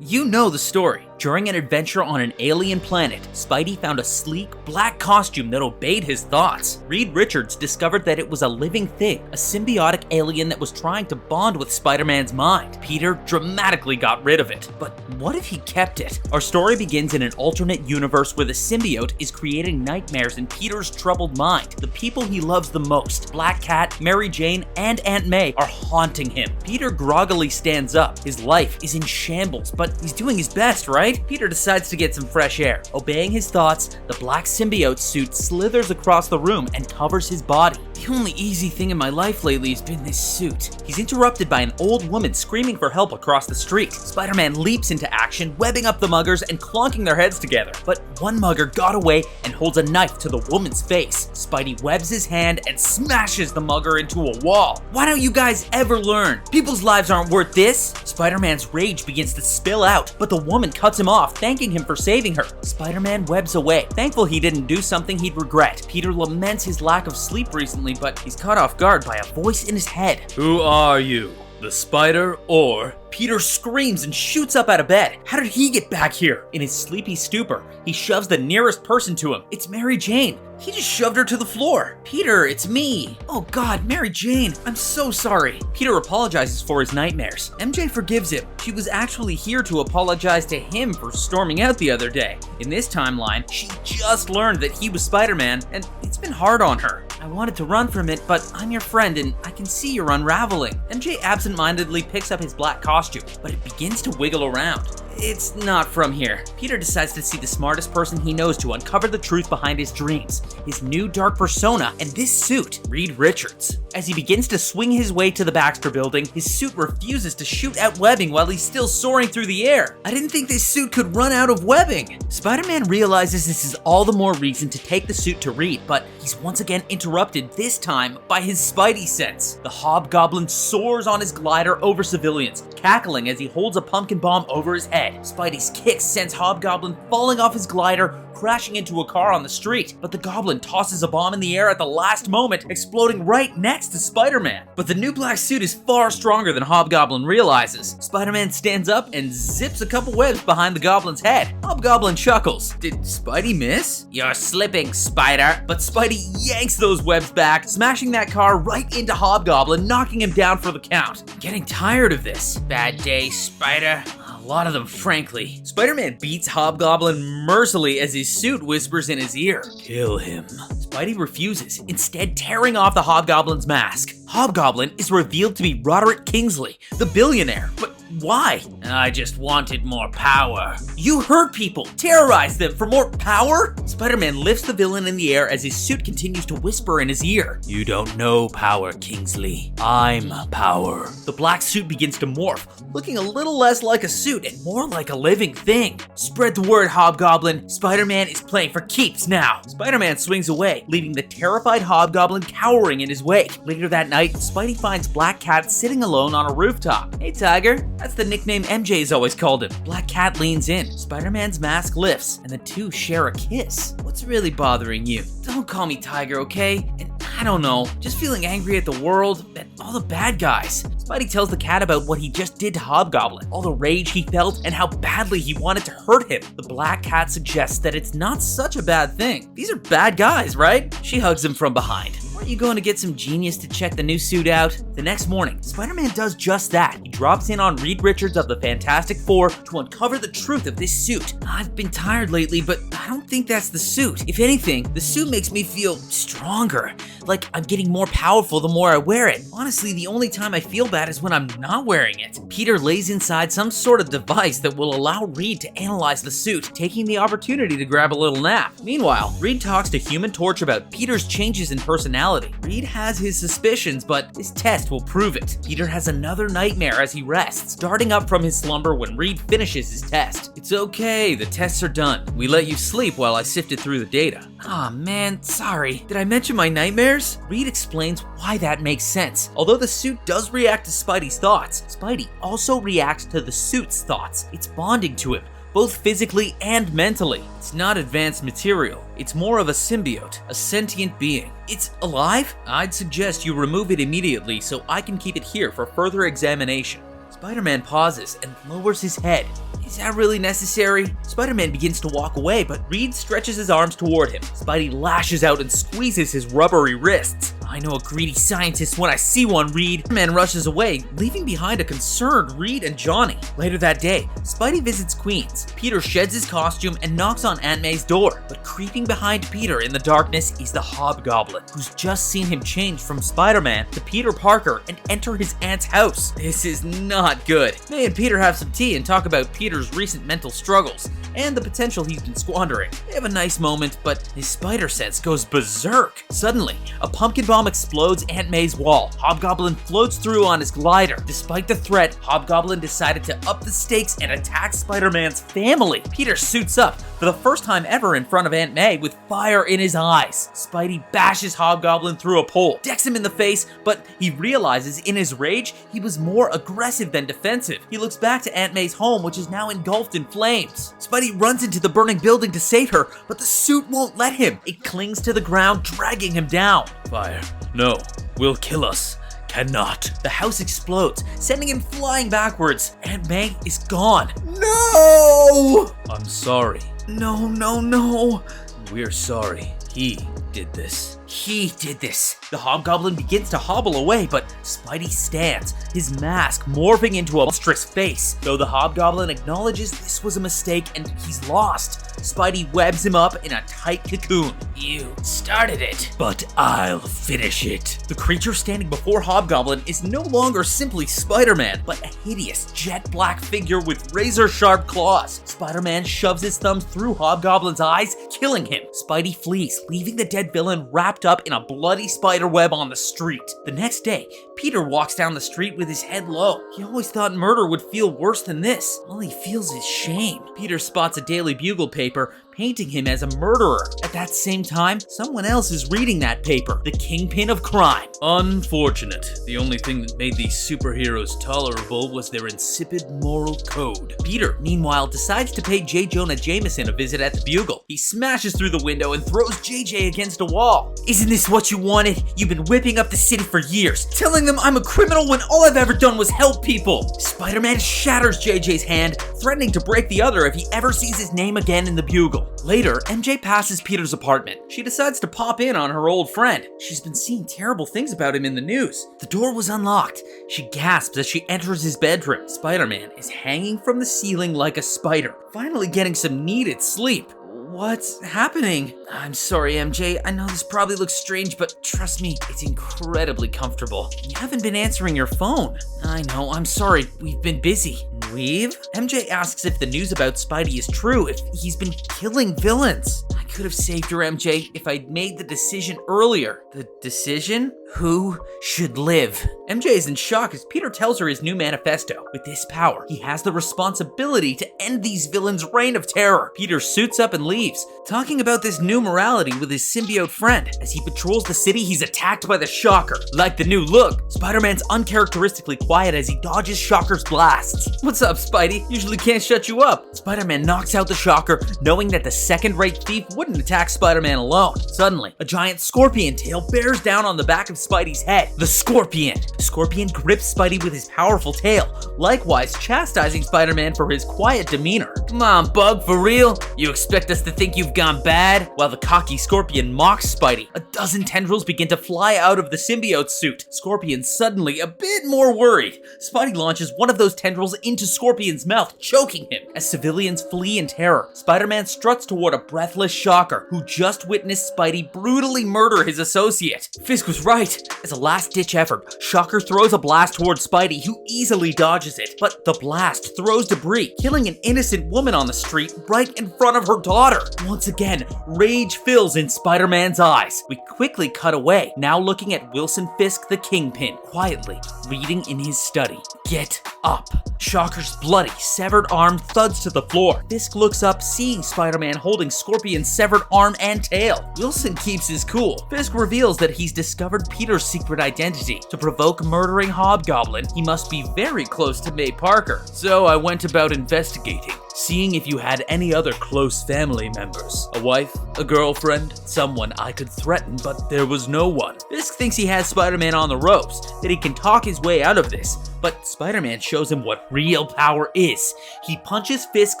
You know the story. During an adventure on an alien planet, Spidey found a sleek, black costume that obeyed his thoughts. Reed Richards discovered that it was a living thing, a symbiotic alien that was trying to bond with Spider-Man's mind. Peter dramatically got rid of it. But what if he kept it? Our story begins in an alternate universe where the symbiote is creating nightmares in Peter's troubled mind. The people he loves the most, Black Cat, Mary Jane, and Aunt May, are haunting him. Peter groggily stands up. His life is in shambles, but he's doing his best, right? Peter decides to get some fresh air. Obeying his thoughts, the black symbiote suit slithers across the room and covers his body. The only easy thing in my life lately has been this suit. He's interrupted by an old woman screaming for help across the street. Spider-Man leaps into action, webbing up the muggers and clonking their heads together. But one mugger got away and holds a knife to the woman's face. Spidey webs his hand and smashes the mugger into a wall. Why don't you guys ever learn? People's lives aren't worth this. Spider-Man's rage begins to spill out, but the woman cuts him off, thanking him for saving her. Spider-Man webs away, thankful he didn't do something he'd regret. Peter laments his lack of sleep recently, but he's caught off guard by a voice in his head. Who are you? The spider or... Peter screams and shoots up out of bed. How did he get back here? In his sleepy stupor, he shoves the nearest person to him. It's Mary Jane. He just shoved her to the floor. Peter, it's me. Oh God, Mary Jane, I'm so sorry. Peter apologizes for his nightmares. MJ forgives him. She was actually here to apologize to him for storming out the other day. In this timeline, she just learned that he was Spider-Man, and it's been hard on her. I wanted to run from it, but I'm your friend and I can see you're unraveling. MJ absentmindedly picks up his black costume, but it begins to wiggle around. It's not from here. Peter decides to see the smartest person he knows to uncover the truth behind his dreams, his new dark persona, and this suit, Reed Richards. As he begins to swing his way to the Baxter building, his suit refuses to shoot out webbing while he's still soaring through the air. I didn't think this suit could run out of webbing. Spider-Man realizes this is all the more reason to take the suit to Reed, but he's once again interrupted, this time by his Spidey sense. The Hobgoblin soars on his glider over civilians, cackling as he holds a pumpkin bomb over his head. Spidey's kick sends Hobgoblin falling off his glider, crashing into a car on the street. But the Goblin tosses a bomb in the air at the last moment, exploding right next to Spider-Man. But the new black suit is far stronger than Hobgoblin realizes. Spider-Man stands up and zips a couple webs behind the Goblin's head. Hobgoblin chuckles. Did Spidey miss? You're slipping, Spider. But Spidey yanks those webs back, smashing that car right into Hobgoblin, knocking him down for the count. I'm getting tired of this. Bad day, Spider. A lot of them, frankly. Spider-Man beats Hobgoblin mercilessly as his suit whispers in his ear, "Kill him." Spidey refuses, instead tearing off the Hobgoblin's mask. Hobgoblin is revealed to be Roderick Kingsley, the billionaire. But why? I just wanted more power. You hurt people, terrorize them for more power? Spider-Man lifts the villain in the air as his suit continues to whisper in his ear. You don't know power, Kingsley. I'm power. The black suit begins to morph, looking a little less like a suit and more like a living thing. Spread the word, Hobgoblin. Spider-Man is playing for keeps now. Spider-Man swings away, leaving the terrified Hobgoblin cowering in his wake. Later that night, Spidey finds Black Cat sitting alone on a rooftop. Hey, Tiger. That's the nickname MJ's always called him. Black Cat leans in. Spider-Man's mask lifts, and the two share a kiss. What's really bothering you? Don't call me Tiger, okay? And I don't know, just feeling angry at the world, at all the bad guys. Spidey tells the cat about what he just did to Hobgoblin, all the rage he felt, and how badly he wanted to hurt him. The Black Cat suggests that it's not such a bad thing. These are bad guys, right? She hugs him from behind. Aren't you going to get some genius to check the new suit out? The next morning, Spider-Man does just that. He drops in on Reed Richards of the Fantastic Four to uncover the truth of this suit. I've been tired lately, but I don't think that's the suit. If anything, the suit makes me feel stronger. Like I'm getting more powerful the more I wear it. Honestly, the only time I feel bad is when I'm not wearing it. Peter lays inside some sort of device that will allow Reed to analyze the suit, taking the opportunity to grab a little nap. Meanwhile, Reed talks to Human Torch about Peter's changes in personality. Reed has his suspicions, but his test will prove it. Peter has another nightmare as he rests, starting up from his slumber when Reed finishes his test. It's okay, the tests are done. We let you sleep while I sifted through the data. Aw man, sorry. Did I mention my nightmares? Reed explains why that makes sense. Although the suit does react to Spidey's thoughts, Spidey also reacts to the suit's thoughts. It's bonding to him, both physically and mentally. It's not advanced material. It's more of a symbiote, a sentient being. It's alive? I'd suggest you remove it immediately so I can keep it here for further examination. Spider-Man pauses and lowers his head. Is that really necessary? Spider-Man begins to walk away, but Reed stretches his arms toward him. Spidey lashes out and squeezes his rubbery wrists. I know a greedy scientist when I see one, Reed. Spider-Man rushes away, leaving behind a concerned Reed and Johnny. Later that day, Spidey visits Queens. Peter sheds his costume and knocks on Aunt May's door, but creeping behind Peter in the darkness is the Hobgoblin, who's just seen him change from Spider-Man to Peter Parker and enter his aunt's house. This is not good. May and Peter have some tea and talk about Peter's recent mental struggles and the potential he's been squandering. They have a nice moment, but his spider sense goes berserk. Suddenly, a pumpkin bomb explodes Aunt May's wall. Hobgoblin floats through on his glider. Despite the threat, Hobgoblin decided to up the stakes and attack Spider-Man's family. Peter suits up for the first time ever in front of Aunt May with fire in his eyes. Spidey bashes Hobgoblin through a pole, decks him in the face, but he realizes in his rage he was more aggressive than defensive. He looks back to Aunt May's home, which is now engulfed in flames. Spidey runs into the burning building to save her, but the suit won't let him. It clings to the ground, dragging him down. Fire. No. Will kill us. Cannot. The house explodes, sending him flying backwards. Aunt May is gone. No! I'm sorry. No. We're sorry. He did this. He did this. The Hobgoblin begins to hobble away, but Spidey stands, his mask morphing into a monstrous face. Though the Hobgoblin acknowledges this was a mistake and he's lost, Spidey webs him up in a tight cocoon. You started it, but I'll finish it. The creature standing before Hobgoblin is no longer simply Spider-Man, but a hideous jet black figure with razor-sharp claws. Spider-Man shoves his thumbs through Hobgoblin's eyes, killing him. Spidey flees, leaving the dead villain wrapped up in a bloody spider web on the street. The next day, Peter walks down the street with his head low. He always thought murder would feel worse than this. All he feels is shame. Peter spots a Daily Bugle paper painting him as a murderer. At that same time, someone else is reading that paper, the kingpin of crime. Unfortunate. The only thing that made these superheroes tolerable was their insipid moral code. Peter, meanwhile, decides to pay J. Jonah Jameson a visit at the Bugle. He smashes through the window and throws JJ against a wall. Isn't this what you wanted? You've been whipping up the city for years, telling them I'm a criminal when all I've ever done was help people. Spider-Man shatters JJ's hand, threatening to break the other if he ever sees his name again in the Bugle. Later, MJ passes Peter's apartment. She decides to pop in on her old friend. She's been seeing terrible things about him in the news. The door was unlocked. She gasps as she enters his bedroom. Spider-Man is hanging from the ceiling like a spider, finally getting some needed sleep. What's happening? I'm sorry, MJ. I know this probably looks strange, but trust me, it's incredibly comfortable. You haven't been answering your phone. I know, I'm sorry. We've been busy. We've? MJ asks if the news about Spidey is true, if he's been killing villains. I could have saved her, MJ, if I'd made the decision earlier. The decision? Who should live? MJ is in shock as Peter tells her his new manifesto. With this power, he has the responsibility to end these villains' reign of terror. Peter suits up and leaves, talking about this new morality with his symbiote friend. As he patrols the city, he's attacked by the Shocker. Like the new look, Spider-Man's uncharacteristically quiet as he dodges Shocker's blasts. What's up, Spidey? Usually can't shut you up. Spider-Man knocks out the Shocker, knowing that the second-rate thief wouldn't attack Spider-Man alone. Suddenly, a giant scorpion tail bears down on the back of Spidey's head. The Scorpion. The Scorpion grips Spidey with his powerful tail, likewise chastising Spider-Man for his quiet demeanor. Come on, Bug, for real? You expect us to think you've gone bad? While the cocky Scorpion mocks Spidey, a dozen tendrils begin to fly out of the symbiote suit. Scorpion suddenly a bit more worried. Spidey launches one of those tendrils into Scorpion's mouth, choking him. As civilians flee in terror, Spider-Man struts toward a breathless Shocker, who just witnessed Spidey brutally murder his associate. Fisk was right. As a last-ditch effort, Shocker throws a blast towards Spidey, who easily dodges it. But the blast throws debris, killing an innocent woman on the street right in front of her daughter. Once again, rage fills in Spider-Man's eyes. We quickly cut away, now looking at Wilson Fisk the Kingpin, quietly reading in his study. Get up. Shocker's bloody, severed arm thuds to the floor. Fisk looks up, seeing Spider-Man holding Scorpion's severed arm and tail. Wilson keeps his cool. Fisk reveals that he's discovered Peter's secret identity. To provoke murdering Hobgoblin, he must be very close to May Parker. So I went about investigating. seeing if you had any other close family members. A wife, a girlfriend, someone I could threaten, but there was no one. Fisk thinks he has Spider-Man on the ropes, that he can talk his way out of this, but Spider-Man shows him what real power is. He punches Fisk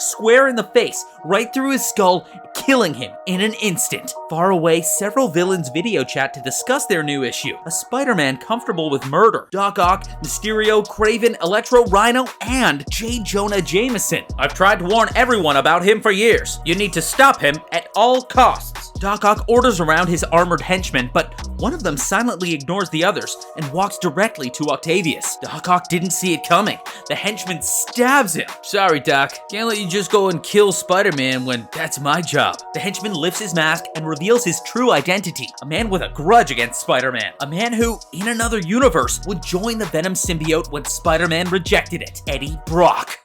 square in the face, right through his skull, killing him in an instant. Far away, several villains video chat to discuss their new issue. A Spider-Man comfortable with murder. Doc Ock, Mysterio, Kraven, Electro, Rhino, and J. Jonah Jameson. I've tried to warn everyone about him for years. You need to stop him at all costs. Doc Ock orders around his armored henchmen, but one of them silently ignores the others and walks directly to Octavius. Doc Ock didn't see it coming. The henchman stabs him. Sorry, Doc. Can't let you just go and kill Spider-Man when that's my job. The henchman lifts his mask and reveals his true identity. A man with a grudge against Spider-Man. A man who, in another universe, would join the Venom symbiote when Spider-Man rejected it. Eddie Brock.